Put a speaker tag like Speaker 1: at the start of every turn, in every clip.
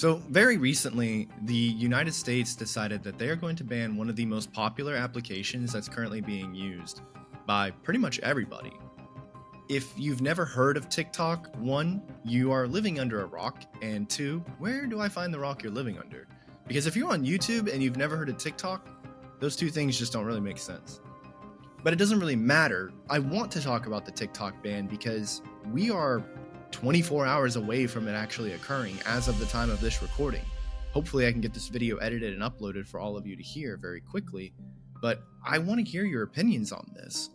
Speaker 1: So, very recently, the United States decided that they are going to ban one of the most popular applications that's currently being used by pretty much everybody. If you've never heard of TikTok, one, you are living under a rock, and two, where do I find the rock you're living under? Because if you're on YouTube and you've never heard of TikTok, those two things just don't really make sense. But it doesn't really matter. I want to talk about the TikTok ban because we are 24 hours away from it actually occurring as of the time of this recording. Hopefully I can get this video edited and uploaded for all of you to hear very quickly, but I want to hear your opinions on this.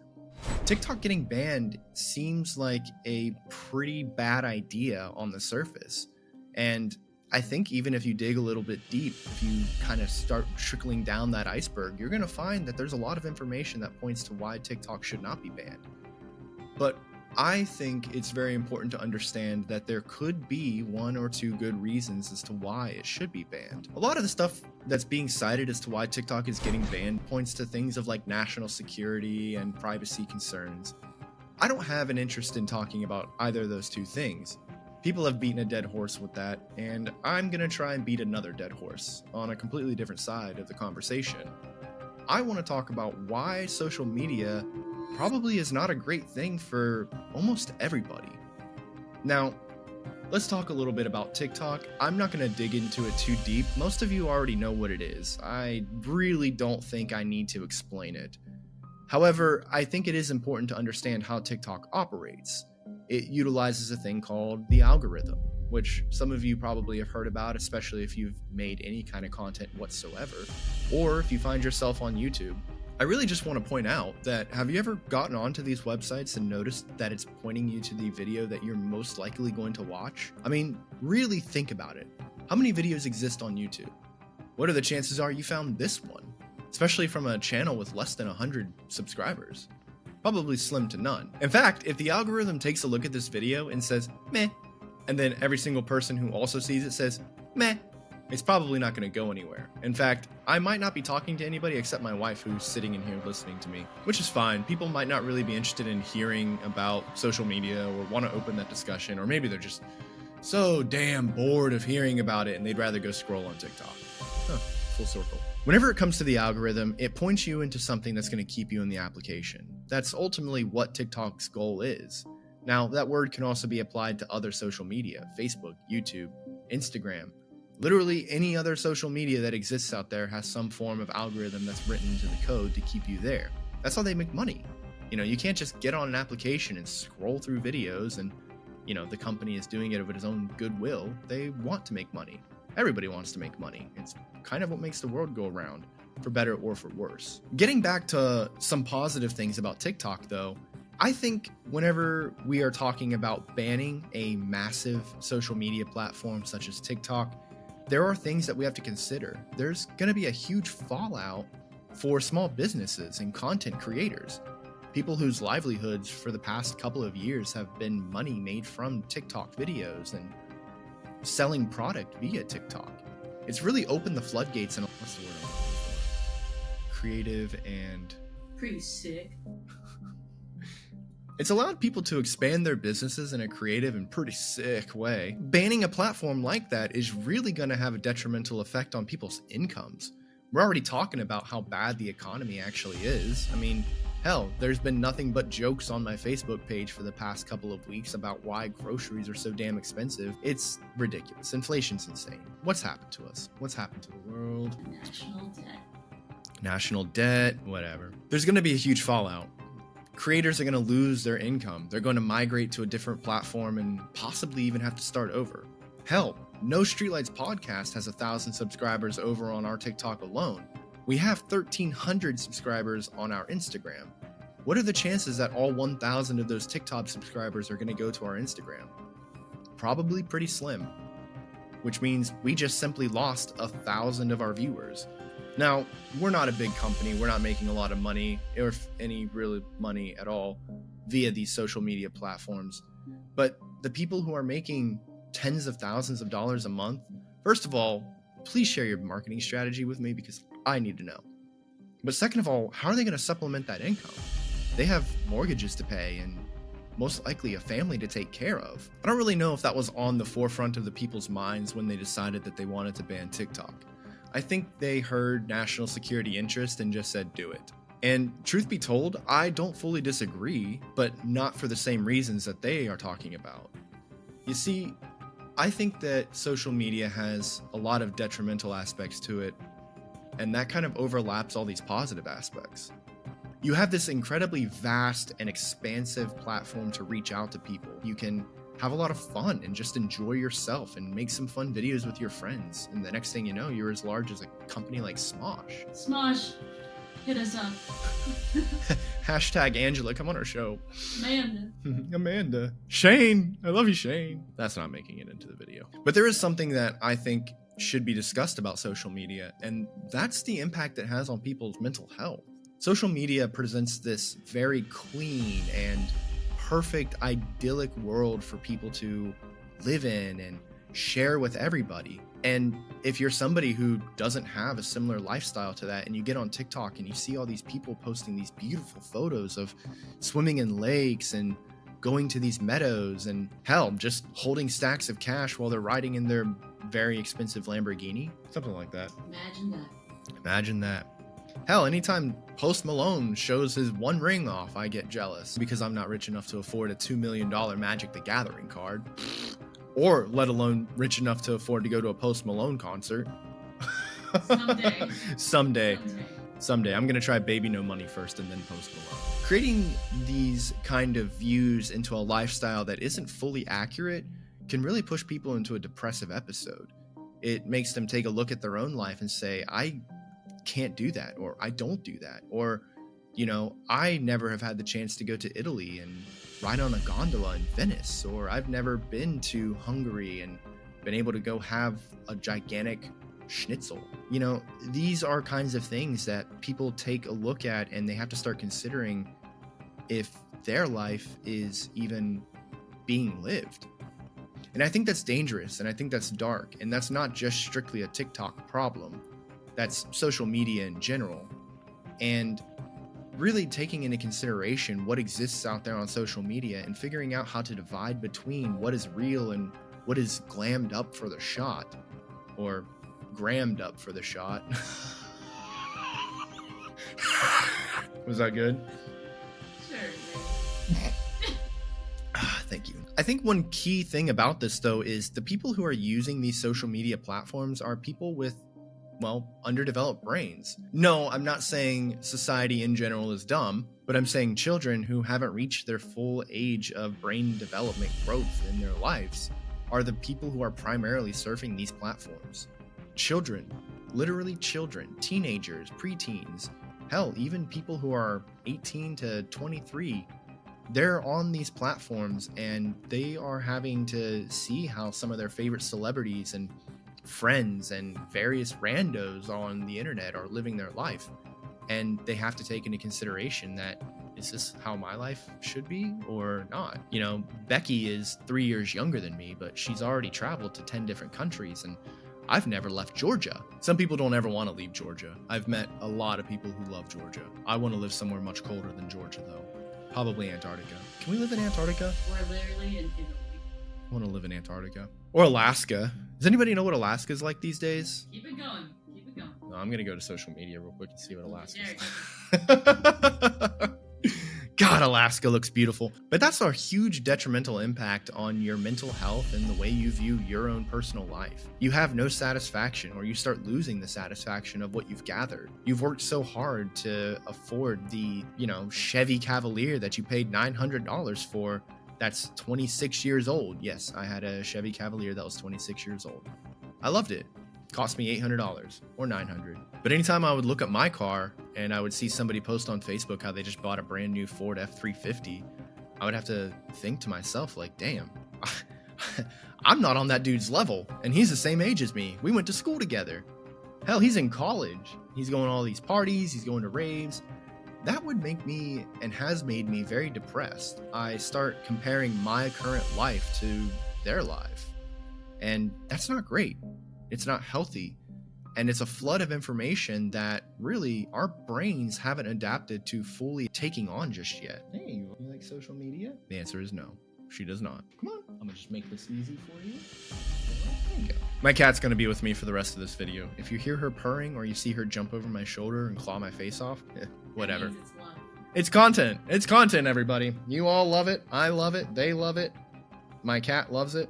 Speaker 1: TikTok getting banned seems like a pretty bad idea on the surface, and I think even if you dig a little bit deep, if you kind of start trickling down that iceberg, you're going to find that there's a lot of information that points to why TikTok should not be banned. But I think it's very important to understand that there could be one or two good reasons as to why it should be banned. A lot of the stuff that's being cited as to why TikTok is getting banned points to things of like national security and privacy concerns. I don't have an interest in talking about either of those two things. People have beaten a dead horse with that, and I'm gonna try and beat another dead horse on a completely different side of the conversation. I want to talk about why social media probably is not a great thing for almost everybody. Now, let's talk a little bit about TikTok. I'm not going to dig into it too deep. Most of you already know what it is. I really don't think I need to explain it. However, I think it is important to understand how TikTok operates. It utilizes a thing called the algorithm, which some of you probably have heard about, especially if you've made any kind of content whatsoever, or if you find yourself on YouTube. I really just want to point out that have you ever gotten onto these websites and noticed that it's pointing you to the video that you're most likely going to watch? I mean, really think about it. How many videos exist on YouTube? What are the chances are you found this one? Especially from a channel with less than 100 subscribers. Probably slim to none. In fact, if the algorithm takes a look at this video and says, meh, and then every single person who also sees it says, meh, it's probably not going to go anywhere. In fact, I might not be talking to anybody except my wife who's sitting in here listening to me, which is fine. People might not really be interested in hearing about social media or want to open that discussion, or maybe they're just so damn bored of hearing about it and they'd rather go scroll on TikTok. Full circle. Whenever it comes to the algorithm, it points you into something that's going to keep you in the application. That's ultimately what TikTok's goal is. Now, that word can also be applied to other social media, Facebook, YouTube, Instagram. Literally any other social media that exists out there has some form of algorithm that's written into the code to keep you there. That's how they make money. You can't just get on an application and scroll through videos and, the company is doing it of its own goodwill. They want to make money. Everybody wants to make money. It's kind of what makes the world go around, for better or for worse. Getting back to some positive things about TikTok, though, I think whenever we are talking about banning a massive social media platform such as TikTok, there are things that we have to consider. There's going to be a huge fallout for small businesses and content creators, people whose livelihoods for the past couple of years have been money made from TikTok videos and selling product via TikTok. It's really opened the floodgates and what's the word I'm looking for? Creative and
Speaker 2: pretty sick.
Speaker 1: It's allowed people to expand their businesses in a creative and pretty sick way. Banning a platform like that is really going to have a detrimental effect on people's incomes. We're already talking about how bad the economy actually is. I mean, hell, there's been nothing but jokes on my Facebook page for the past couple of weeks about why groceries are so damn expensive. It's ridiculous. Inflation's insane. What's happened to us? What's happened to the world? National debt, whatever. There's going to be a huge fallout. Creators are going to lose their income. They're going to migrate to a different platform and possibly even have to start over. Hell, No Streetlights podcast has 1,000 subscribers over on our TikTok alone. We have 1,300 subscribers on our Instagram. What are the chances that all 1,000 of those TikTok subscribers are going to go to our Instagram? Probably pretty slim, which means we just simply lost 1,000 of our viewers. Now, we're not a big company. We're not making a lot of money, or if any real money at all, via these social media platforms. But the people who are making tens of thousands of dollars a month, first of all, please share your marketing strategy with me because I need to know. But second of all, how are they going to supplement that income? They have mortgages to pay and most likely a family to take care of. I don't really know if that was on the forefront of the people's minds when they decided that they wanted to ban TikTok. I think they heard national security interest and just said do it. And truth be told, I don't fully disagree, but not for the same reasons that they are talking about. You see, I think that social media has a lot of detrimental aspects to it, and that kind of overlaps all these positive aspects. You have this incredibly vast and expansive platform to reach out to people. You can have a lot of fun and just enjoy yourself and make some fun videos with your friends. And the next thing you know, you're as large as a company like Smosh.
Speaker 2: Smosh, hit us up.
Speaker 1: Hashtag Angela, come on our show.
Speaker 2: Amanda.
Speaker 1: Amanda. Shane. I love you, Shane. That's not making it into the video. But there is something that I think should be discussed about social media, and that's the impact it has on people's mental health. Social media presents this very clean and perfect, idyllic world for people to live in and share with everybody. And if you're somebody who doesn't have a similar lifestyle to that, and you get on TikTok and you see all these people posting these beautiful photos of swimming in lakes and going to these meadows and hell, just holding stacks of cash while they're riding in their very expensive Lamborghini, something like that. Imagine that. Hell, anytime Post Malone shows his one ring off, I get jealous because I'm not rich enough to afford a $2 million Magic the Gathering card. Or let alone rich enough to afford to go to a Post Malone concert. Someday. I'm going to try Baby No Money first and then Post Malone. Creating these kind of views into a lifestyle that isn't fully accurate can really push people into a depressive episode. It makes them take a look at their own life and say, I can't do that, or I don't do that, or, you know, I never have had the chance to go to Italy and ride on a gondola in Venice, or I've never been to Hungary and been able to go have a gigantic schnitzel. You know, these are kinds of things that people take a look at and they have to start considering if their life is even being lived. And I think that's dangerous, and I think that's dark, and that's not just strictly a TikTok problem. That's social media in general. And really taking into consideration what exists out there on social media and figuring out how to divide between what is real and what is glammed up for the shot, or grammed up for the shot. Was that good?
Speaker 2: Sure.
Speaker 1: Thank you. I think one key thing about this, though, is the people who are using these social media platforms are people with, well, underdeveloped brains. No, I'm not saying society in general is dumb, but I'm saying children who haven't reached their full age of brain development growth in their lives are the people who are primarily surfing these platforms. Children, literally children, teenagers, preteens, hell, even people who are 18 to 23, they're on these platforms and they are having to see how some of their favorite celebrities and friends and various randos on the internet are living their life, and they have to take into consideration that, is this how my life should be or not? You know, Becky is 3 years younger than me, but she's already traveled to 10 different countries, and I've never left Georgia. Some people don't ever want to leave Georgia. I've met a lot of people who love Georgia. I want to live somewhere much colder than Georgia, though. Probably Antarctica. Can we live in Antarctica?
Speaker 2: We're literally in Italy.
Speaker 1: I want to live in Antarctica. Or Alaska. Does anybody know what Alaska's like these days?
Speaker 2: Keep it going.
Speaker 1: No, I'm going to go to social media real quick and see what Alaska's
Speaker 2: There
Speaker 1: like. God, Alaska looks beautiful. But that's a huge detrimental impact on your mental health and the way you view your own personal life. You have no satisfaction, or you start losing the satisfaction of what you've gathered. You've worked so hard to afford the, Chevy Cavalier that you paid $900 for. That's 26 years old. Yes, I had a Chevy Cavalier that was 26 years old. I loved it. Cost me $800 or $900. But anytime I would look at my car and I would see somebody post on Facebook how they just bought a brand new Ford F-350, I would have to think to myself, like, damn, I'm not on that dude's level, and he's the same age as me. We went to school together. Hell, he's in college. He's going to all these parties. He's going to raves. That would make me, and has made me, very depressed. I start comparing my current life to their life, and that's not great. It's not healthy, And it's a flood of information that really our brains haven't adapted to fully taking on just yet. Hey, you like social media? The answer is no. She does not. Come on, I'm gonna just make this easy for you. There you go. My cat's gonna be with me for the rest of this video. If you hear her purring or you see her jump over my shoulder and claw my face off, whatever.
Speaker 2: That means it's love.
Speaker 1: It's content. It's content, everybody. You all love it. I love it. They love it. My cat loves it.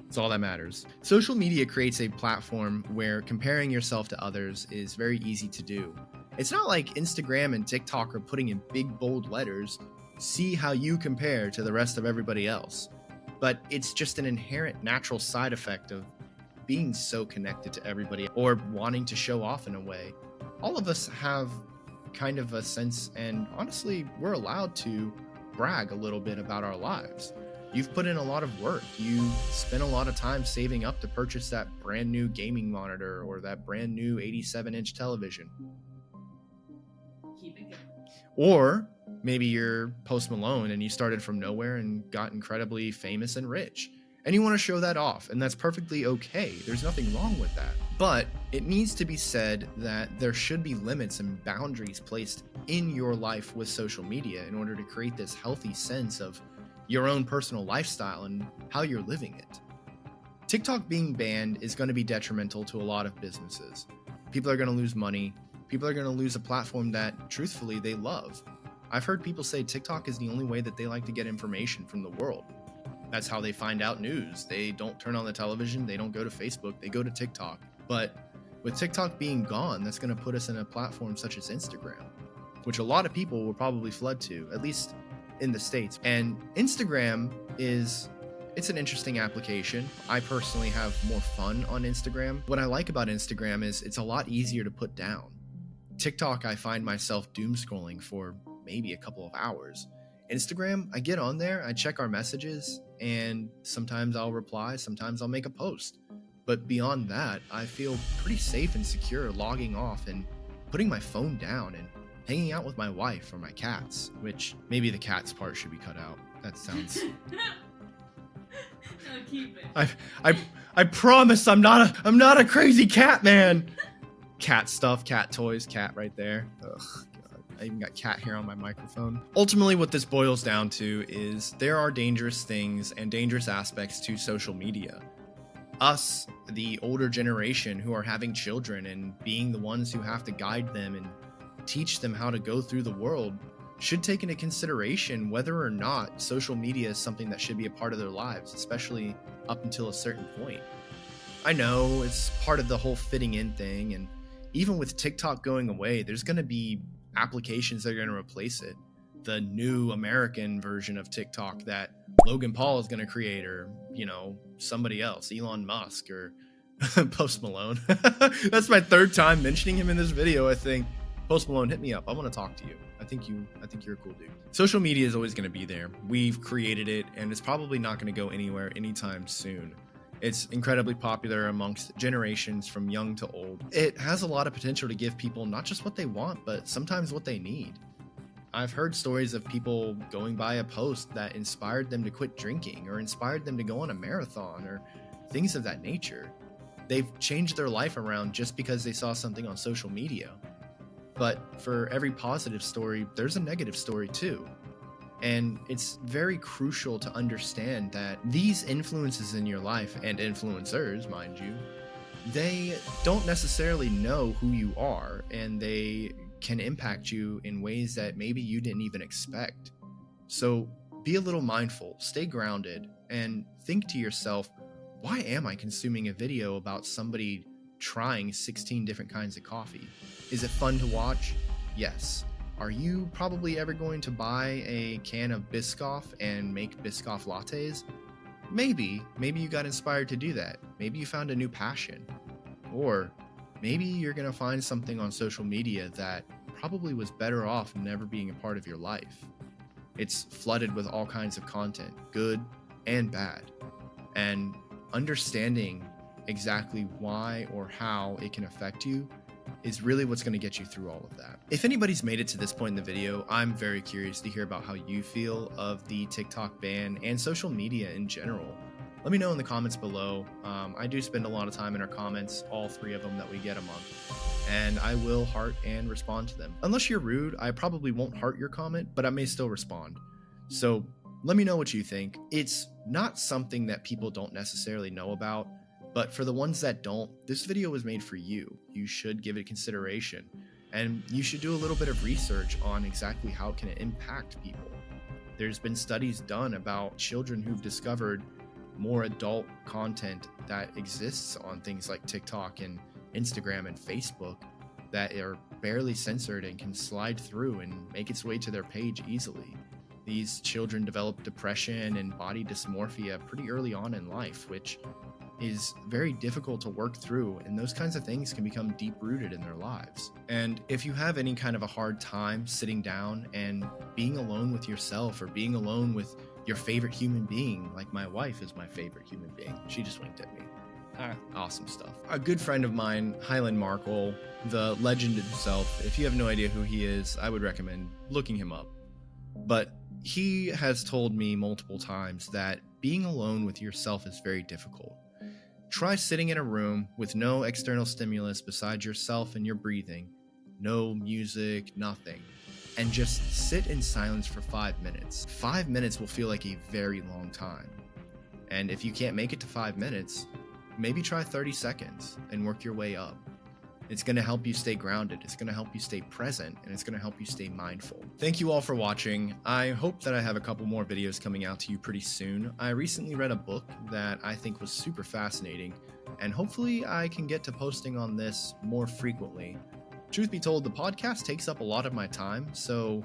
Speaker 1: It's all that matters. Social media creates a platform where comparing yourself to others is very easy to do. It's not like Instagram and TikTok are putting in big, bold letters, see how you compare to the rest of everybody else. But it's just an inherent natural side effect of being so connected to everybody or wanting to show off in a way. All of us have kind of a sense, and honestly, we're allowed to brag a little bit about our lives. You've put in a lot of work. You spent a lot of time saving up to purchase that brand new gaming monitor or that brand new 87-inch television.
Speaker 2: Keep it going.
Speaker 1: Or maybe you're Post Malone and you started from nowhere and got incredibly famous and rich. And you want to show that off, and that's perfectly okay. There's nothing wrong with that. But it needs to be said that there should be limits and boundaries placed in your life with social media in order to create this healthy sense of your own personal lifestyle and how you're living it. TikTok being banned is going to be detrimental to a lot of businesses. People are going to lose money. People are going to lose a platform that, truthfully, they love. I've heard people say TikTok is the only way that they like to get information from the world. That's how they find out news. They don't turn on the television. They don't go to Facebook. They go to TikTok. But with TikTok being gone, that's going to put us in a platform such as Instagram, which a lot of people will probably flood to, at least in the States. And Instagram it's an interesting application. I personally have more fun on Instagram. What I like about Instagram is it's a lot easier to put down. TikTok, I find myself doom scrolling for maybe a couple of hours. Instagram, I get on there, I check our messages, and sometimes I'll reply, sometimes I'll make a post. But beyond that, I feel pretty safe and secure logging off and putting my phone down and hanging out with my wife or my cats, which maybe the cats part should be cut out. That sounds...
Speaker 2: No, keep it.
Speaker 1: I promise I'm not a crazy cat man. Cat stuff, cat toys, cat right there. Ugh. I even got cat hair on my microphone. Ultimately, what this boils down to is there are dangerous things and dangerous aspects to social media. Us, the older generation who are having children and being the ones who have to guide them and teach them how to go through the world, should take into consideration whether or not social media is something that should be a part of their lives, especially up until a certain point. I know it's part of the whole fitting in thing, and even with TikTok going away, there's going to be applications that are going to replace it. The new American version of TikTok that Logan Paul is going to create, or, somebody else, Elon Musk or Post Malone. That's my third time mentioning him in this video, I think. Post Malone, hit me up. I want to talk to you. I think you're a cool dude. Social media is always going to be there. We've created it, and it's probably not going to go anywhere anytime soon. It's incredibly popular amongst generations from young to old. It has a lot of potential to give people not just what they want, but sometimes what they need. I've heard stories of people going by a post that inspired them to quit drinking or inspired them to go on a marathon or things of that nature. They've changed their life around just because they saw something on social media. But for every positive story, there's a negative story too. And it's very crucial to understand that these influences in your life, and influencers, mind you, they don't necessarily know who you are, and they can impact you in ways that maybe you didn't even expect. So be a little mindful, stay grounded, and think to yourself, why am I consuming a video about somebody trying 16 different kinds of coffee? Is it fun to watch? Yes. Are you probably ever going to buy a can of Biscoff and make Biscoff lattes? Maybe you got inspired to do that. Maybe you found a new passion. Or maybe you're going to find something on social media that probably was better off never being a part of your life. It's flooded with all kinds of content, good and bad. And understanding exactly why or how it can affect you is really what's going to get you through all of that. If anybody's made it to this point in the video, I'm very curious to hear about how you feel of the TikTok ban and social media in general. let me know in the comments below. I do spend a lot of time in our comments, all 3 of them that we get a month, and I will heart and respond to them. Unless you're rude, I probably won't heart your comment, but I may still respond. So let me know what you think. It's not something that people don't necessarily know about, but for the ones that don't, this video was made for you. You should give it consideration, and you should do a little bit of research on exactly how it can impact people. There's been studies done about children who've discovered more adult content that exists on things like TikTok and Instagram and Facebook that are barely censored and can slide through and make its way to their page easily. These children develop depression and body dysmorphia pretty early on in life, which is very difficult to work through, and those kinds of things can become deep-rooted in their lives. And if you have any kind of a hard time sitting down and being alone with yourself, or being alone with your favorite human being, like my wife is my favorite human being. She just winked at me. Awesome stuff. A good friend of mine, Highland Markle, the legend himself, if you have no idea who he is, I would recommend looking him up. But he has told me multiple times that being alone with yourself is very difficult. Try sitting in a room with no external stimulus besides yourself and your breathing, no music, nothing, and just sit in silence for 5 minutes. 5 minutes will feel like a very long time. And if you can't make it to 5 minutes, maybe try 30 seconds and work your way up. It's going to help you stay grounded, it's going to help you stay present, and it's going to help you stay mindful. Thank you all for watching. I hope that I have a couple more videos coming out to you pretty soon. I recently read a book that I think was super fascinating, and hopefully I can get to posting on this more frequently. Truth be told, the podcast takes up a lot of my time, so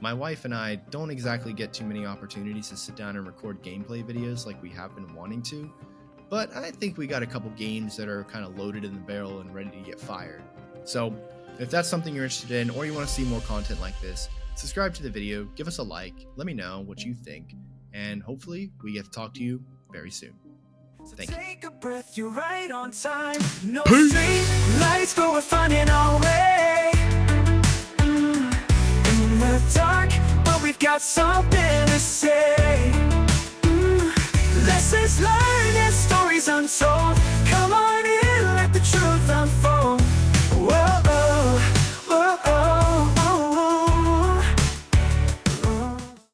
Speaker 1: my wife and I don't exactly get too many opportunities to sit down and record gameplay videos like we have been wanting to. But I think we got a couple games that are kind of loaded in the barrel and ready to get fired. So if that's something you're interested in, or you want to see more content like this, subscribe to the video, give us a like, let me know what you think, and hopefully we get to talk to you very soon. Thank you.
Speaker 3: Take a breath, you're right on time. No street lights, but we're finding our way. In the dark, but we've got something to say. Lessons learned and stories untold.